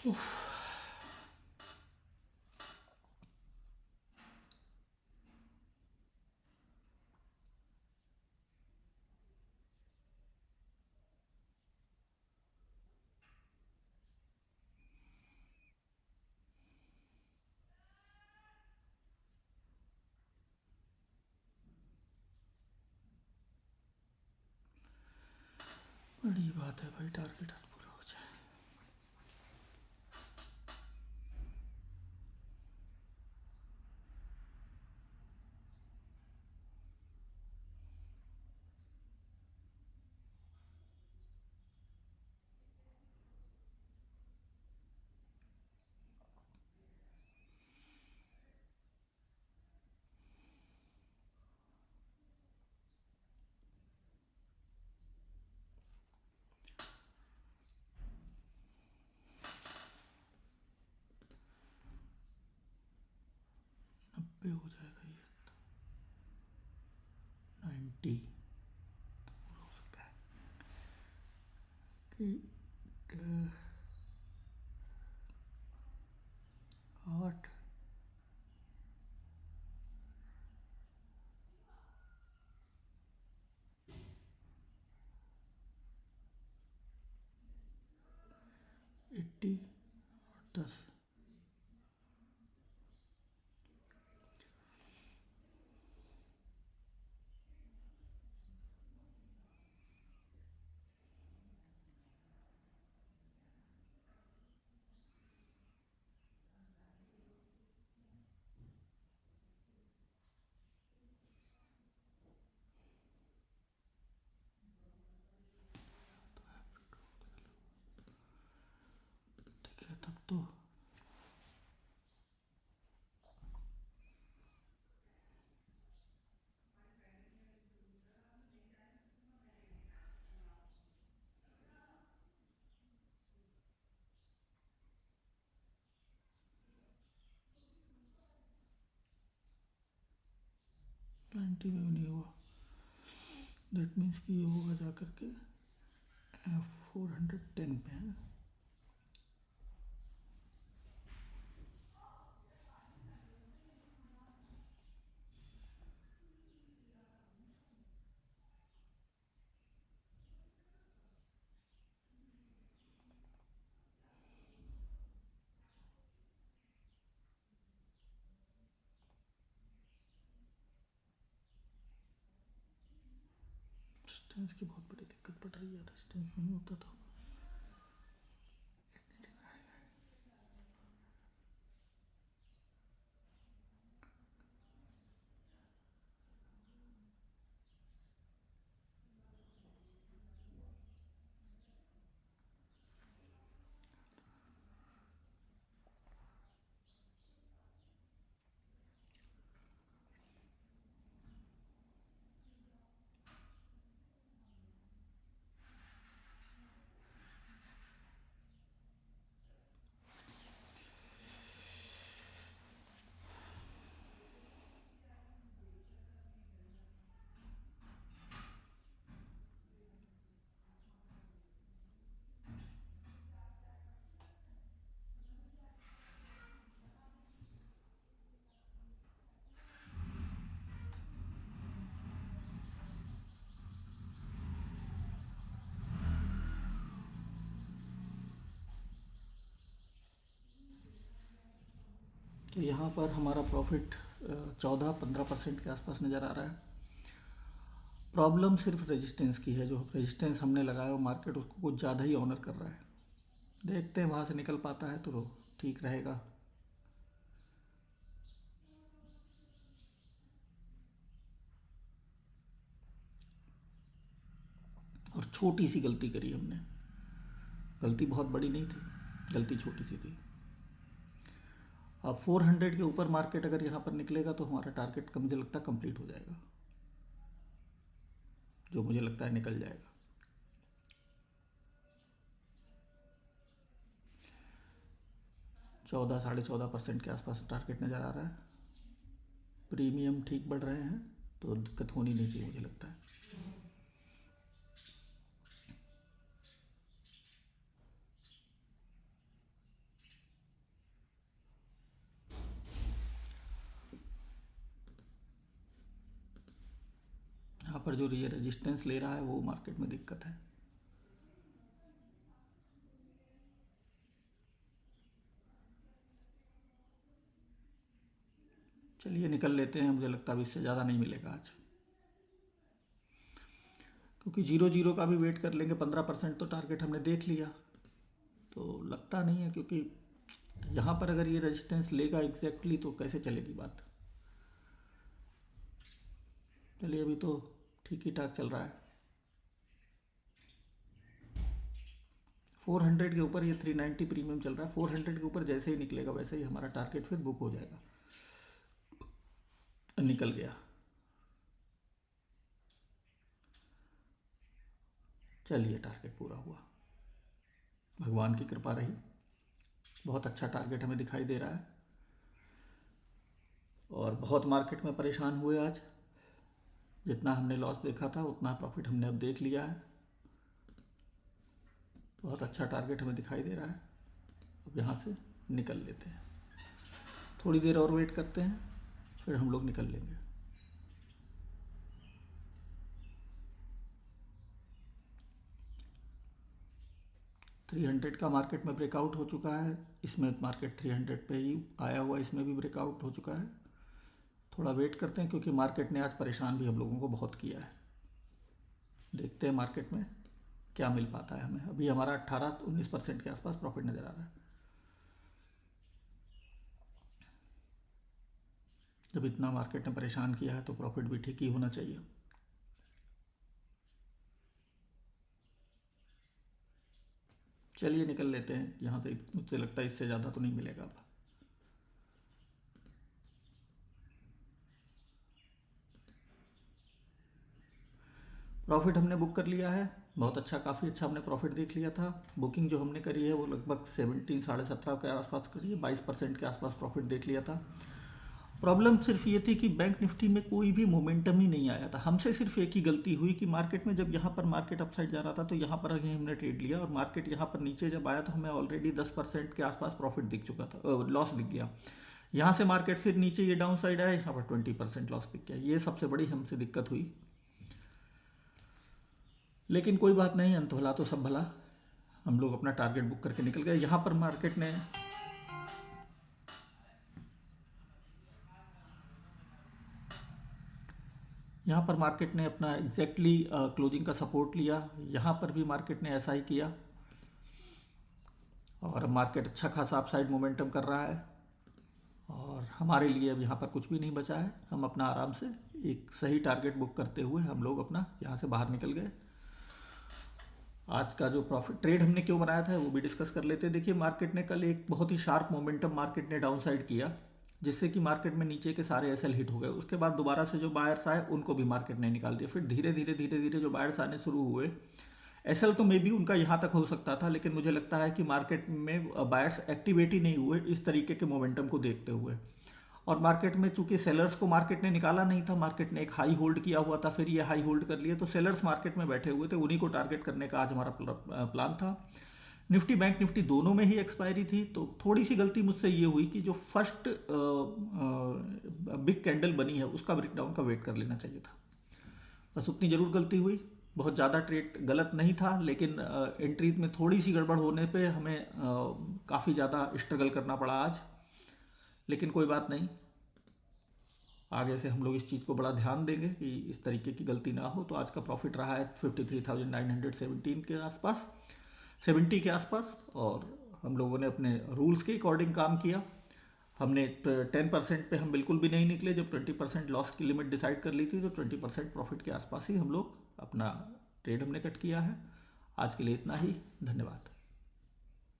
बड़ी बात है भाई, टारगेट आज पूरा हो जाए। पे हो जाएगा ये, 90 हो सकता है कि 8। एट्टी 10। ठीक है तब तो 90 में भी नहीं हुआ। दैट मीन्स कि ये होगा जा करके 410 पे है। डिस्टेंस की बहुत बड़ी दिक्कत पड़ रही है, डिस्टेंस नहीं होता था। तो यहाँ पर हमारा प्रॉफिट 14-15% के आसपास नज़र आ रहा है। प्रॉब्लम सिर्फ रेजिस्टेंस की है, जो रेजिस्टेंस हमने लगाया वो मार्केट उसको कुछ ज़्यादा ही ऑनर कर रहा है। देखते हैं वहाँ से निकल पाता है तो ठीक रहेगा। और छोटी सी गलती करी हमने, गलती बहुत बड़ी नहीं थी, गलती छोटी सी थी। अब 400 के ऊपर मार्केट अगर यहाँ पर निकलेगा तो हमारा टारगेट कम मुझे लगता है कंप्लीट हो जाएगा, जो मुझे लगता है निकल जाएगा। 14-14.5% के आसपास टारगेट नज़र आ रहा है। प्रीमियम ठीक बढ़ रहे हैं तो दिक्कत होनी नहीं चाहिए मुझे लगता है। यहाँ पर जो ये रेजिस्टेंस ले रहा है वो मार्केट में दिक्कत है। चलिए निकल लेते हैं, मुझे लगता है अब इससे ज़्यादा नहीं मिलेगा आज, क्योंकि 0-0 का भी वेट कर लेंगे। 15% तो टारगेट हमने देख लिया, तो लगता नहीं है, क्योंकि यहाँ पर अगर ये रेजिस्टेंस लेगा एग्जैक्टली तो कैसे चलेगी बात। चलिए अभी तो ठीक ही ठाक चल रहा है। 400 के ऊपर ये 390 प्रीमियम चल रहा है। 400 के ऊपर जैसे ही निकलेगा वैसे ही हमारा टारगेट फिर बुक हो जाएगा। निकल गया, चलिए टारगेट पूरा हुआ, भगवान की कृपा रही। बहुत अच्छा टारगेट हमें दिखाई दे रहा है, और बहुत मार्केट में परेशान हुए आज। जितना हमने लॉस देखा था उतना प्रॉफिट हमने अब देख लिया है। बहुत अच्छा टारगेट हमें दिखाई दे रहा है। अब यहाँ से निकल लेते हैं, थोड़ी देर और वेट करते हैं, फिर हम लोग निकल लेंगे। $300 का मार्केट में ब्रेकआउट हो चुका है। इसमें मार्केट 300 पे ही आया हुआ, इसमें भी ब्रेकआउट हो चुका है। थोड़ा वेट करते हैं, क्योंकि मार्केट ने आज परेशान भी हम लोगों को बहुत किया है। देखते हैं मार्केट में क्या मिल पाता है हमें। अभी हमारा 18-19% के आसपास प्रॉफिट नज़र आ रहा है। जब इतना मार्केट ने परेशान किया है तो प्रॉफिट भी ठीक ही होना चाहिए। चलिए निकल लेते हैं यहाँ से, मुझे लगता है इससे ज़्यादा तो नहीं मिलेगा अब। प्रॉफिट हमने बुक कर लिया है, बहुत अच्छा, काफ़ी अच्छा हमने प्रॉफिट देख लिया था। बुकिंग जो हमने करी है वो लगभग 17-17.5 के आसपास करी है। 22% के आसपास प्रॉफिट देख लिया था। प्रॉब्लम सिर्फ ये थी कि बैंक निफ्टी में कोई भी मोमेंटम ही नहीं आया था। हमसे सिर्फ एक ही गलती हुई कि मार्केट में जब यहाँ पर मार्केट अपसाइड जा रहा था तो यहाँ पर ही हमने ट्रेड लिया, और मार्केट यहाँ पर नीचे जब आया तो हमें ऑलरेडी 10% के आसपास प्रॉफिट दिख चुका था, लॉस दिख गया। यहाँ से मार्केट फिर नीचे ये डाउन साइड आया, यहाँ पर 20% लॉस दिख गया। ये सबसे बड़ी हमसे दिक्कत हुई, लेकिन कोई बात नहीं, अंत भला तो सब भला। हम लोग अपना टारगेट बुक करके निकल गए। यहाँ पर मार्केट ने अपना एग्जैक्टली क्लोजिंग का सपोर्ट लिया। यहाँ पर भी मार्केट ने ऐसा ही किया, और मार्केट अच्छा खासा अपसाइड मोमेंटम कर रहा है, और हमारे लिए अब यहाँ पर कुछ भी नहीं बचा है। हम अपना आराम से एक सही टारगेट बुक करते हुए हम लोग अपना यहाँ से बाहर निकल गए। आज का जो प्रॉफिट ट्रेड हमने क्यों बनाया था वो भी डिस्कस कर लेते हैं। देखिए मार्केट ने कल एक बहुत ही शार्प मोमेंटम मार्केट ने डाउन साइड किया, जिससे कि मार्केट में नीचे के सारे एसएल हिट हो गए। उसके बाद दोबारा से जो बायर्स आए उनको भी मार्केट ने निकाल दिया। फिर धीरे धीरे जो बायर्स आने शुरू हुए, एसएल तो मे बी उनका यहाँ तक हो सकता था, लेकिन मुझे लगता है कि मार्केट में बायर्स एक्टिवेट ही नहीं हुए इस तरीके के मोमेंटम को देखते हुए। और मार्केट में चूंकि सेलर्स को मार्केट ने निकाला नहीं था, मार्केट ने एक हाई होल्ड किया हुआ था, फिर ये हाई होल्ड कर लिया, तो सेलर्स मार्केट में बैठे हुए थे, उन्हीं को टारगेट करने का आज हमारा प्लान था। निफ्टी बैंक निफ्टी दोनों में ही एक्सपायरी थी, तो थोड़ी सी गलती मुझसे ये हुई कि जो फर्स्ट बिग कैंडल बनी है उसका ब्रेकडाउन का वेट कर लेना चाहिए था। बस उतनी जरूर गलती हुई, बहुत ज़्यादा ट्रेड गलत नहीं था, लेकिन एंट्रीज में थोड़ी सी गड़बड़ होने पे हमें काफ़ी ज़्यादा स्ट्रगल करना पड़ा आज। लेकिन कोई बात नहीं, आगे से हम लोग इस चीज़ को बड़ा ध्यान देंगे कि इस तरीके की गलती ना हो। तो आज का प्रॉफिट रहा है 53,917 के आसपास, 70 के आसपास, और हम लोगों ने अपने रूल्स के अकॉर्डिंग काम किया। हमने 10% पे हम बिल्कुल भी नहीं निकले। जब 20% लॉस की लिमिट डिसाइड कर ली थी तो 20% प्रॉफिट के आसपास ही हम लोग अपना ट्रेड हमने कट किया है। आज के लिए इतना ही, धन्यवाद।